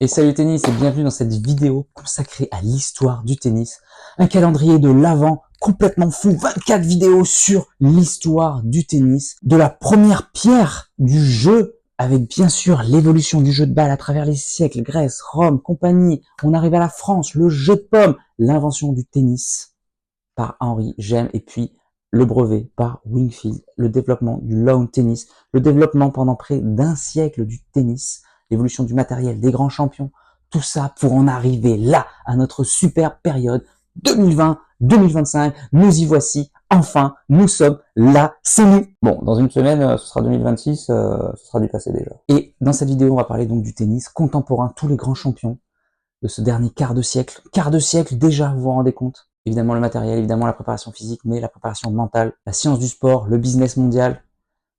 Et salut tennis et bienvenue dans cette vidéo consacrée à l'histoire du tennis. Un calendrier de l'avant complètement fou, 24 vidéos sur l'histoire du tennis, de la première pierre du jeu, avec bien sûr l'évolution du jeu de balle à travers les siècles, Grèce, Rome, compagnie, on arrive à la France, le jeu de paume, l'invention du tennis par Henry Gem et puis le brevet par Wingfield, le développement du lawn tennis, le développement pendant près d'un siècle du tennis, l'évolution du matériel, des grands champions, tout ça pour en arriver là, à notre super période 2020-2025. Nous y voici, enfin, nous sommes là, c'est nous. Bon, dans une semaine, ce sera 2026, ce sera du passé déjà. Et dans cette vidéo, on va parler donc du tennis contemporain, tous les grands champions de ce dernier quart de siècle déjà, vous vous rendez compte? Évidemment le matériel, évidemment la préparation physique, mais la préparation mentale, la science du sport, le business mondial.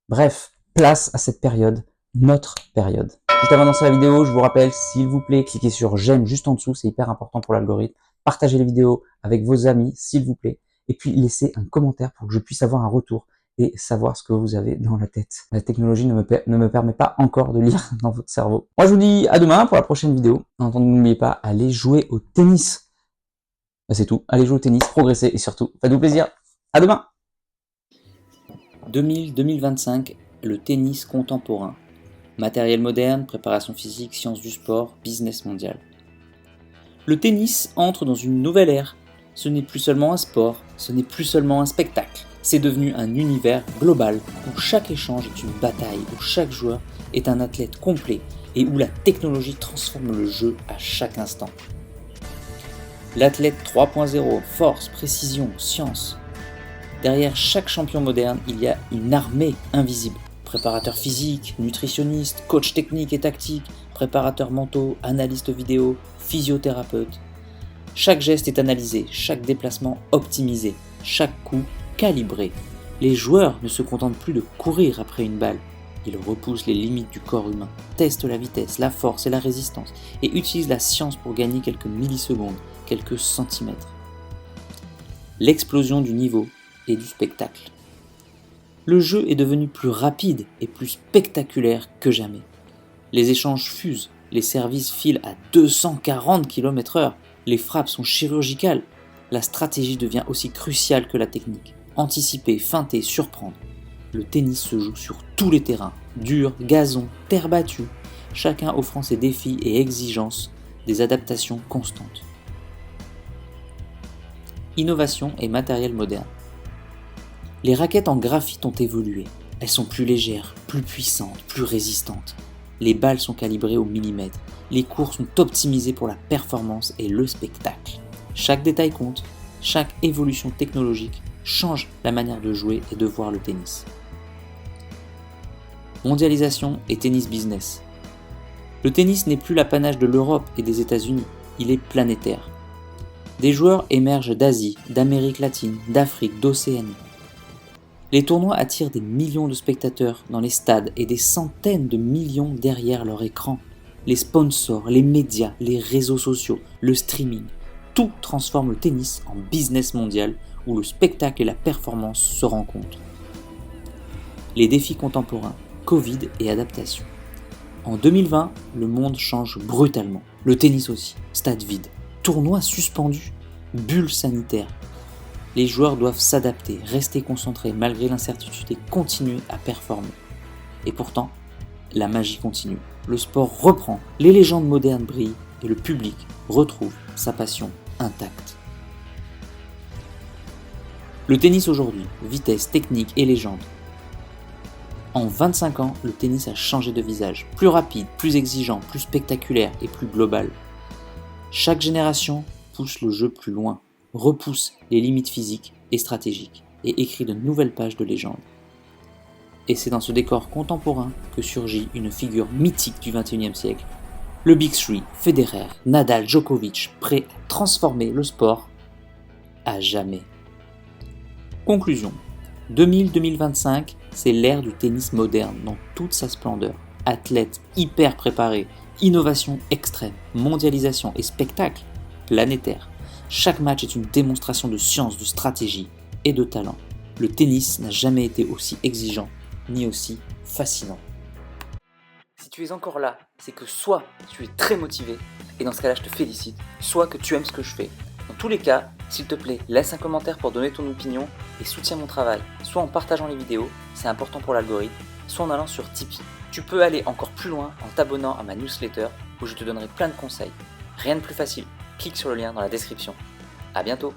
Bref, place à cette période, notre période. Juste avant de lancer la vidéo, je vous rappelle, s'il vous plaît, cliquez sur j'aime juste en dessous, c'est hyper important pour l'algorithme. Partagez les vidéos avec vos amis, s'il vous plaît. Et puis laissez un commentaire pour que je puisse avoir un retour et savoir ce que vous avez dans la tête. La technologie ne me permet pas encore de lire dans votre cerveau. Moi, je vous dis à demain pour la prochaine vidéo. En attendant, n'oubliez pas, allez jouer au tennis. C'est tout. Allez jouer au tennis, progressez et surtout, faites-vous plaisir. À demain. 2000-2025, le tennis contemporain. Matériel moderne, préparation physique, sciences du sport, business mondial. Le tennis entre dans une nouvelle ère. Ce n'est plus seulement un sport, ce n'est plus seulement un spectacle. C'est devenu un univers global où chaque échange est une bataille, où chaque joueur est un athlète complet et où la technologie transforme le jeu à chaque instant. L'athlète 3.0, force, précision, science. Derrière chaque champion moderne, il y a une armée invisible. Préparateurs physiques, nutritionnistes, coachs techniques et tactiques, préparateurs mentaux, analystes vidéo, physiothérapeutes. Chaque geste est analysé, chaque déplacement optimisé, chaque coup calibré. Les joueurs ne se contentent plus de courir après une balle. Ils repoussent les limites du corps humain, testent la vitesse, la force et la résistance et utilisent la science pour gagner quelques millisecondes, quelques centimètres. L'explosion du niveau et du spectacle. Le jeu est devenu plus rapide et plus spectaculaire que jamais. Les échanges fusent, les services filent à 240 km/h, les frappes sont chirurgicales. La stratégie devient aussi cruciale que la technique. Anticiper, feinter, surprendre. Le tennis se joue sur tous les terrains, dur, gazon, terre battue, chacun offrant ses défis et exigences, des adaptations constantes. Innovation et matériel moderne. Les raquettes en graphite ont évolué. Elles sont plus légères, plus puissantes, plus résistantes. Les balles sont calibrées au millimètre. Les cours sont optimisés pour la performance et le spectacle. Chaque détail compte. Chaque évolution technologique change la manière de jouer et de voir le tennis. Mondialisation et tennis business. Le tennis n'est plus l'apanage de l'Europe et des États-Unis. Il est planétaire. Des joueurs émergent d'Asie, d'Amérique latine, d'Afrique, d'Océanie. Les tournois attirent des millions de spectateurs dans les stades et des centaines de millions derrière leur écran. Les sponsors, les médias, les réseaux sociaux, le streaming, tout transforme le tennis en business mondial où le spectacle et la performance se rencontrent. Les défis contemporains, Covid et adaptation. En 2020, le monde change brutalement. Le tennis aussi, stade vide, tournois suspendus, bulle sanitaire. Les joueurs doivent s'adapter, rester concentrés malgré l'incertitude et continuer à performer. Et pourtant, la magie continue. Le sport reprend, les légendes modernes brillent et le public retrouve sa passion intacte. Le tennis aujourd'hui, vitesse, technique et légende. En 25 ans, le tennis a changé de visage. Plus rapide, plus exigeant, plus spectaculaire et plus global. Chaque génération pousse le jeu plus loin, repousse les limites physiques et stratégiques et écrit de nouvelles pages de légende. Et c'est dans ce décor contemporain que surgit une figure mythique du XXIe siècle, le Big Three, Federer, Nadal, Djokovic, prêt à transformer le sport à jamais. Conclusion. 2000-2025, c'est l'ère du tennis moderne dans toute sa splendeur. Athlètes hyper préparés, innovation extrême, mondialisation et spectacle planétaire. Chaque match est une démonstration de science, de stratégie et de talent. Le tennis n'a jamais été aussi exigeant ni aussi fascinant. Si tu es encore là, c'est que soit tu es très motivé, et dans ce cas-là je te félicite, soit que tu aimes ce que je fais. Dans tous les cas, s'il te plaît, laisse un commentaire pour donner ton opinion et soutiens mon travail, soit en partageant les vidéos, c'est important pour l'algorithme, soit en allant sur Tipeee. Tu peux aller encore plus loin en t'abonnant à ma newsletter où je te donnerai plein de conseils. Rien de plus facile, clique sur le lien dans la description. A bientôt.